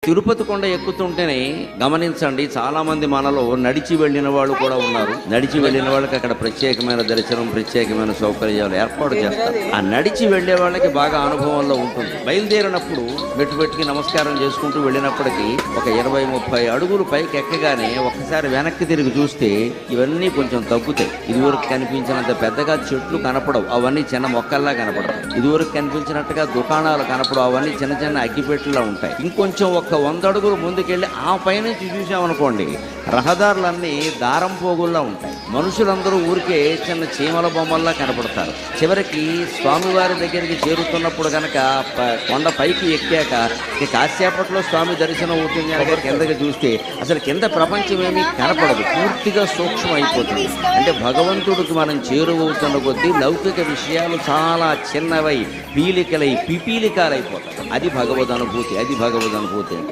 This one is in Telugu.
తిరుపతి కొండ ఎక్కుతుంటేనే గమనించండి, చాలా మంది మనలో నడిచి వెళ్ళిన వాళ్ళు కూడా ఉన్నారు. నడిచి వెళ్ళిన వాళ్ళకి అక్కడ ప్రత్యేకమైన దర్శనం, ప్రత్యేకమైన సౌకర్యాలు ఏర్పాటు చేస్తారు. ఆ నడిచి వెళ్లే వాళ్ళకి బాగా అనుభవంలో ఉంటుంది. బయలుదేరినప్పుడు మెట్టుకి నమస్కారం చేసుకుంటూ వెళ్ళినప్పటికీ ఒక 20-30 అడుగులు పైకి ఎక్కగానే ఒక్కసారి వెనక్కి తిరిగి చూస్తే ఇవన్నీ కొంచెం తగ్గుతాయి. ఇదివరకు కనిపించినంత పెద్దగా చెట్లు కనపడవు, అవన్నీ చిన్న మొక్కల్లా కనపడవు. ఇదివరకు కనిపించినట్టుగా దుకాణాలు కనపడవు, అవన్నీ చిన్న చిన్న అగ్గిపెట్టెలా ఉంటాయి. ఇంకొంచెం 100 అడుగులు ముందుకెళ్ళి ఆ పైనుంచి చూసామనుకోండి, రహదారులన్నీ దారం పోగుల్లా ఉంటాయి. మనుషులందరూ ఊరికే చిన్న చీమల బొమ్మల్లా కనపడతారు. చివరికి స్వామివారి దగ్గరికి చేరుతున్నప్పుడు కనుక కొండ పైకి ఎక్కాక కాసేపట్లో స్వామి దర్శనం అవుతుంది అనగా కిందకి చూస్తే అసలు కింద ప్రపంచం ఏమీ కనపడదు, పూర్తిగా సూక్ష్మం అయిపోతుంది. అంటే భగవంతుడికి మనం చేరువవుతున్న కొద్దీ లౌకిక విషయాలు చాలా చిన్నవై పీలికలై పిపీలికాలైపోతాయి. అది భగవద్ అనుభూతి.